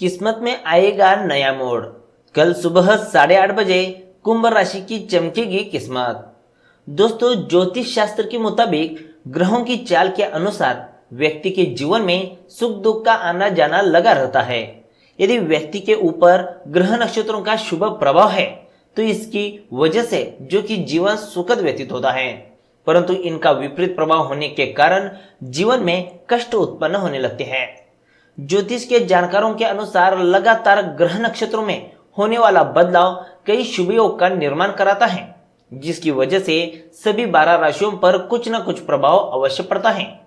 किस्मत में आएगा नया मोड़। कल सुबह 8:30 बजे कुंभ राशि की चमकेगी किस्मत। दोस्तों, ज्योतिष शास्त्र के मुताबिक ग्रहों की चाल के अनुसार व्यक्ति के जीवन में सुख दुख का आना जाना लगा रहता है। यदि व्यक्ति के ऊपर ग्रह नक्षत्रों का शुभ प्रभाव है तो इसकी वजह से जो कि जीवन सुखद व्यतीत होता है, परंतु इनका विपरीत प्रभाव होने के कारण जीवन में कष्ट उत्पन्न होने लगते हैं। ज्योतिष के जानकारों के अनुसार लगातार ग्रह नक्षत्रों में होने वाला बदलाव कई शुभ योग का निर्माण कराता है, जिसकी वजह से सभी 12 राशियों पर कुछ न कुछ प्रभाव अवश्य पड़ता है।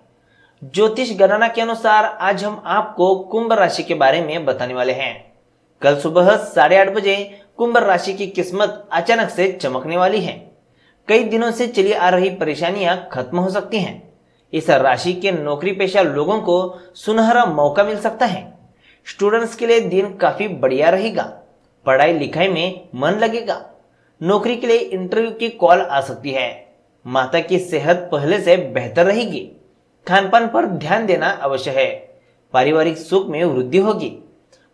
ज्योतिष गणना के अनुसार आज हम आपको कुंभ राशि के बारे में बताने वाले हैं। कल सुबह 8:30 बजे कुंभ राशि की किस्मत अचानक से चमकने वाली है। कई दिनों से चली आ रही परेशानियां खत्म हो सकती हैं। इस राशि के नौकरी पेशा लोगों को सुनहरा मौका मिल सकता है। स्टूडेंट्स के लिए दिन काफी बढ़िया रहेगा। पढ़ाई लिखाई में मन लगेगा। नौकरी के लिए इंटरव्यू की कॉल आ सकती है। माता की सेहत पहले से बेहतर रहेगी। खानपान पर ध्यान देना अवश्य है। पारिवारिक सुख में वृद्धि होगी।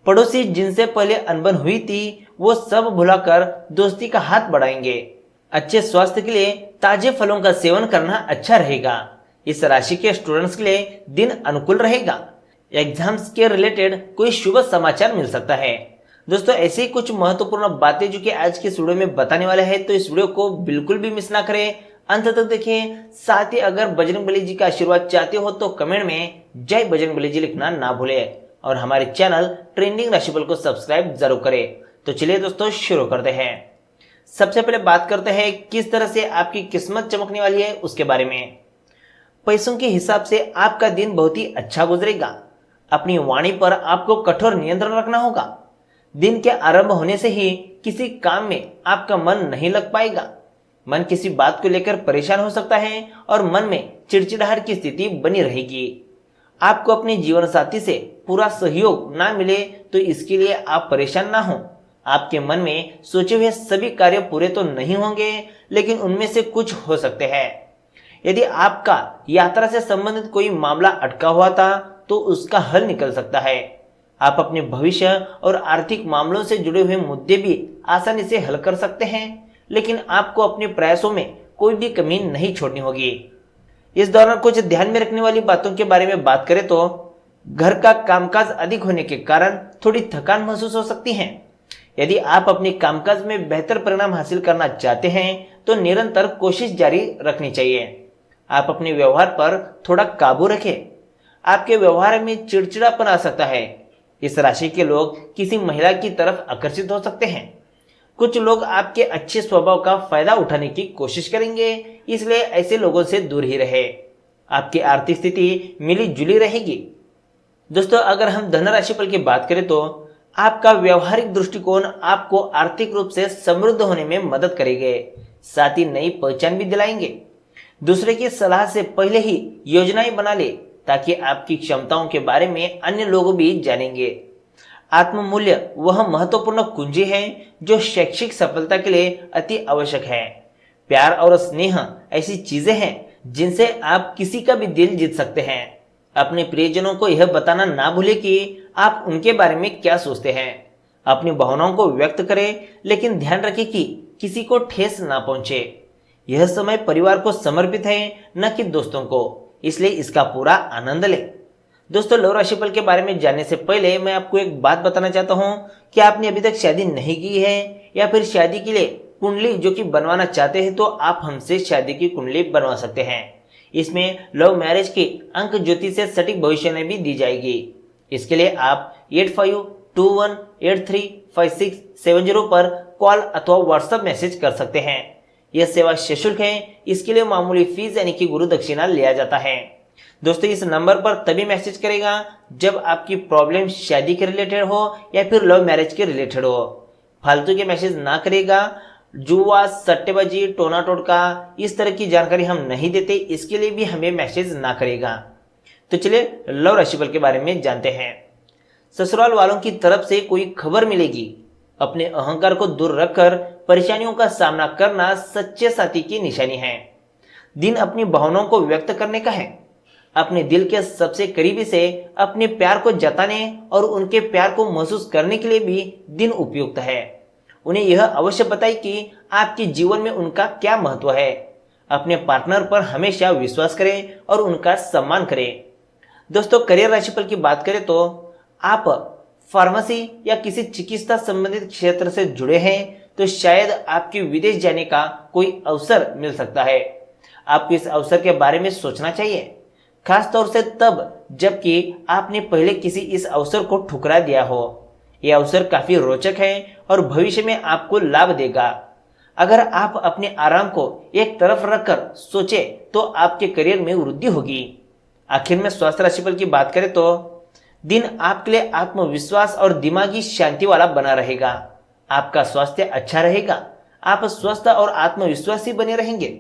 पड़ोसी जिनसे पहले अनबन हुई थी वो सब भुलाकर दोस्ती का हाथ बढ़ाएंगे। अच्छे स्वास्थ्य के लिए ताजे फलों का सेवन करना अच्छा रहेगा। इस राशि के स्टूडेंट्स के लिए दिन अनुकूल रहेगा। एग्जाम्स के रिलेटेड कोई शुभ समाचार मिल सकता है। दोस्तों, ऐसी कुछ महत्वपूर्ण बातें जो कि आज के इस वीडियो में बताने वाले हैं, तो इस वीडियो को बिल्कुल भी मिस ना करें, अंत तक देखें। साथ ही अगर बजरंगबली जी का आशीर्वाद चाहते हो तो कमेंट में जय बजरंगबली जी लिखना ना भूलें और हमारे चैनल ट्रेंडिंग राशिफल को सब्सक्राइब जरूर करें। तो चलिए दोस्तों, शुरू करते हैं। सबसे पहले बात करते हैं किस तरह से आपकी किस्मत चमकने वाली है उसके बारे में। पैसों के हिसाब से आपका दिन बहुत ही अच्छा गुजरेगा। अपनी वाणी पर आपको कठोर नियंत्रण रखना होगा। दिन के आरंभ होने से ही किसी काम में आपका मन नहीं लग पाएगा। मन किसी बात को लेकर परेशान हो सकता है और मन में चिड़चिड़ाहट की स्थिति बनी रहेगी। आपको अपने जीवन साथी से पूरा सहयोग ना मिले तो इसके लिए आप परेशान ना हो। आपके मन में सोचे हुए सभी कार्य पूरे तो नहीं होंगे, लेकिन उनमें से कुछ हो सकते हैं। यदि आपका यात्रा से संबंधित कोई मामला अटका हुआ था तो उसका हल निकल सकता है। आप अपने भविष्य और आर्थिक मामलों से जुड़े हुए मुद्दे भी आसानी से हल कर सकते हैं, लेकिन आपको अपने प्रयासों में कोई भी कमी नहीं छोड़नी होगी। इस दौरान कुछ ध्यान में रखने वाली बातों के बारे में बात करें तो घर का कामकाज अधिक होने के कारण थोड़ी थकान महसूस हो सकती है। यदि आप अपने कामकाज में बेहतर परिणाम हासिल करना चाहते हैं तो निरंतर कोशिश जारी रखनी चाहिए। आप अपने व्यवहार पर थोड़ा काबू रखें। आपके व्यवहार में चिड़चिड़ापन आ सकता है। इस राशि के लोग किसी महिला की तरफ आकर्षित हो सकते हैं। कुछ लोग आपके अच्छे स्वभाव का फायदा उठाने की कोशिश करेंगे, इसलिए ऐसे लोगों से दूर ही रहे। आपकी आर्थिक स्थिति मिली जुली रहेगी। दोस्तों, अगर हम धन राशिफल की बात करें तो आपका व्यवहारिक दृष्टिकोण आपको आर्थिक रूप से समृद्ध होने में मदद करेंगे, साथ ही नई पहचान भी दिलाएंगे। दूसरे की सलाह से पहले ही योजनाएं बना ले ताकि आपकी क्षमताओं के बारे में अन्य लोग भी जानेंगे। आत्ममूल्य वह महत्वपूर्ण कुंजी है जो शैक्षिक सफलता के लिए अति आवश्यक है। प्यार और स्नेह ऐसी चीजें हैं जिनसे आप किसी का भी दिल जीत सकते हैं। अपने प्रियजनों को यह बताना ना भूलें कि आप उनके बारे में क्या सोचते हैं। अपनी भावनाओं को व्यक्त करें, लेकिन ध्यान रखें कि किसी को ठेस ना पहुंचे। यह समय परिवार को समर्पित है, न कि दोस्तों को, इसलिए इसका पूरा आनंद लें। दोस्तों, लव राशिफल के बारे में जानने से पहले मैं आपको एक बात बताना चाहता हूं कि आपने अभी तक शादी नहीं की है या फिर शादी के लिए कुंडली जो कि बनवाना चाहते हैं तो आप हमसे शादी की कुंडली बनवा सकते हैं। इसमें लव मैरिज की अंक ज्योति से सटीक भविष्यवाणी भी दी जाएगी। इसके लिए आप 8521835670 पर कॉल अथवा व्हाट्सएप मैसेज कर सकते हैं। यह सेवा सशुल्क है। इसके लिए मामूली फीस यानी कि गुरु दक्षिणा लिया जाता है। दोस्तों, इस नंबर पर तभी मैसेज करेगा जब आपकी प्रॉब्लम शादी के रिलेटेड हो या फिर लव मैरिज के रिलेटेड हो। फालतू के मैसेज ना करेगा। जुआ, सट्टेबाजी, टोना टोटका इस तरह की जानकारी हम नहीं देते, इसके लिए भी हमें मैसेज ना करेगा। तो चलिए लव राशिफल के बारे में जानते हैं। ससुराल वालों की तरफ से कोई खबर मिलेगी। अपने अहंकार को दूर रखकर परेशानियों का सामना करना सच्चे साथी की निशानी है। दिन अपनी भावनाओं को व्यक्त करने का है। अपने दिल के सबसे करीबी से अपने प्यार को जताने और उनके प्यार को महसूस करने के लिए भी दिन उपयुक्त है। उन्हें यह अवश्य बताएं कि आपके जीवन में उनका क्या महत्व है। अपने पार्टनर पर हमेशा विश्वास करें और उनका सम्मान करें। दोस्तों, करियर राशिफल की बात करें तो आप फार्मेसी या किसी चिकित्सा संबंधित क्षेत्र से जुड़े हैं तो शायद आपके विदेश जाने का कोई अवसर मिल सकता है। आपको इस अवसर के बारे में सोचना चाहिए, खास तौर से तब जबकि आपने पहले किसी इस अवसर को ठुकरा दिया हो। यह अवसर काफी रोचक है और भविष्य में आपको लाभ देगा। अगर आप अपने आराम को एक तरफ रखकर सोचे तो आपके करियर में वृद्धि होगी। आखिर में स्वास्थ्य राशिफल की बात करें तो दिन आपके लिए आत्मविश्वास और दिमागी शांति वाला बना रहेगा। आपका स्वास्थ्य अच्छा रहेगा, आप स्वस्थ और आत्मविश्वासी बने रहेंगे।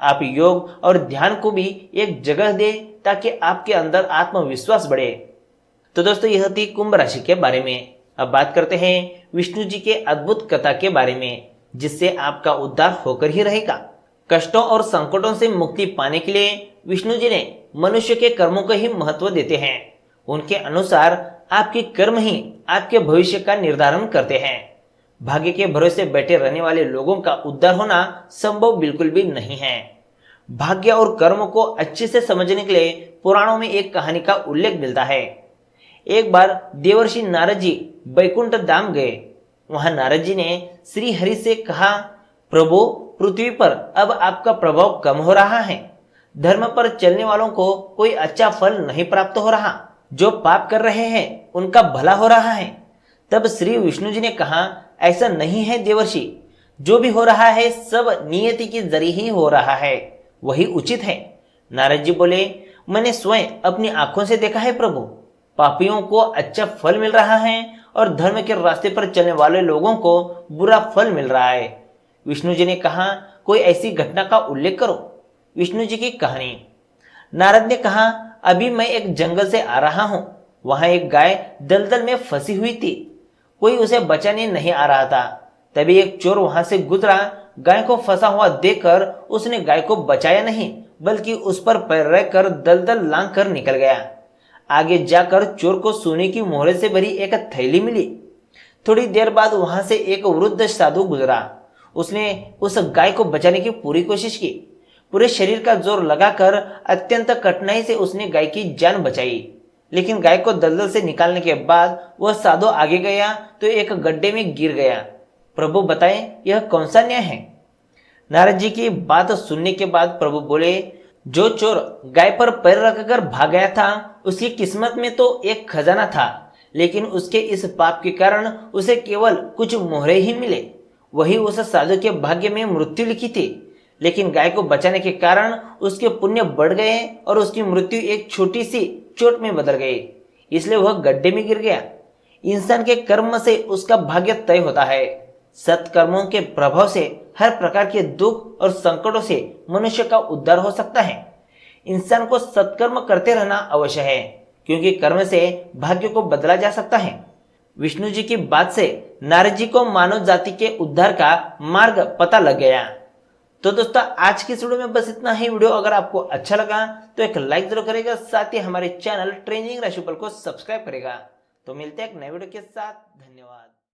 आप योग और ध्यान को भी एक जगह दें ताकि आपके अंदर आत्मविश्वास बढ़े। तो दोस्तों, यह थी कुंभ राशि के बारे में। अब बात करते हैं विष्णु जी के अद्भुत कथा के बारे में, जिससे आपका उद्धार होकर ही रहेगा। कष्टों और संकटों से मुक्ति पाने के लिए विष्णु जी ने मनुष्य के कर्मों को ही महत्व देते हैं। उनके अनुसार आपके कर्म ही आपके भविष्य का निर्धारण करते हैं। भाग्य के भरोसे बैठे रहने वाले लोगों का उद्धार होना संभव बिल्कुल भी नहीं है। भाग्य और कर्म को अच्छे से समझने के लिए पुराणों में एक कहानी का उल्लेख मिलता है। एक बार देवर्षि नारद जी बैकुंठ धाम गए। वहां नारद जी ने श्री हरि से कहा, प्रभु, पृथ्वी पर अब आपका प्रभाव कम हो रहा है। धर्म पर चलने वालों को कोई अच्छा फल नहीं प्राप्त हो रहा। जो पाप कर रहे हैं उनका भला हो रहा है। तब श्री विष्णु जी ने कहा, ऐसा नहीं है देवर्षि, जो भी हो रहा है सब नियति के जरिए ही हो रहा है, वही उचित है। नारद जी बोले, मैंने स्वयं अपनी आंखों से देखा है प्रभु, पापियों को अच्छा फल मिल रहा है और धर्म के रास्ते पर चलने वाले लोगों को बुरा फल मिल रहा है। विष्णु जी ने कहा, कोई ऐसी घटना का उल्लेख करो। विष्णु जी की कहानी। नारद ने कहा, अभी मैं एक जंगल से आ रहा हूं। वहां एक गाय दलदल में फंसी हुई थी। कोई उसे बचाने नहीं आ रहा था। तभी एक चोर वहां से गुजरा। गाय को फंसा हुआ देखकर उसने गाय को बचाया नहीं, बल्कि उस पर पैर रखकर दलदल लांघ कर निकल गया। आगे जाकर चोर को सोने की मोहरे से भरी एक थैली मिली। थोड़ी देर बाद वहां से एक वृद्ध साधु गुजरा। उसने उस गाय को बचाने की पूरी कोशिश की। पूरे शरीर का जोर लगाकर अत्यंत कठिनाई से उसने गाय की जान बचाई। लेकिन गाय को दलदल से निकालने के बाद वह साधु आगे गया तो एक गड्ढे में गिर गया। प्रभु बताएं, यह कौन सा न्याय है? नारद जी की बात सुनने के बाद प्रभु बोले, जो चोर गाय पर पैर रखकर भाग गया था उसकी किस्मत में तो एक खजाना था, लेकिन उसके इस पाप के कारण उसे केवल कुछ मोहरे ही मिले। वही उस साधु के भाग्य में मृत्यु लिखी थी, लेकिन गाय को बचाने के कारण उसके पुण्य बढ़ गए और उसकी मृत्यु एक छोटी सी चोट में बदल गई, इसलिए वह गड्ढे में गिर गया। इंसान के कर्म से उसका भाग्य तय होता है। सत्कर्मों के प्रभाव से हर प्रकार के दुख और संकटों से मनुष्य का उद्धार हो सकता है। इंसान को सत्कर्म करते रहना अवश्य है, क्योंकि कर्म से भाग्य को बदला जा सकता है। विष्णु जी की बात से नारद जी को मानव जाति के उद्धार का मार्ग पता लग गया। तो दोस्तों, आज की इस वीडियो में बस इतना ही। वीडियो अगर आपको अच्छा लगा तो एक लाइक जरूर करेगा, साथ ही हमारे चैनल ट्रेंडिंग राशिफल को सब्सक्राइब करेगा। तो मिलते हैं एक नए वीडियो के साथ। धन्यवाद।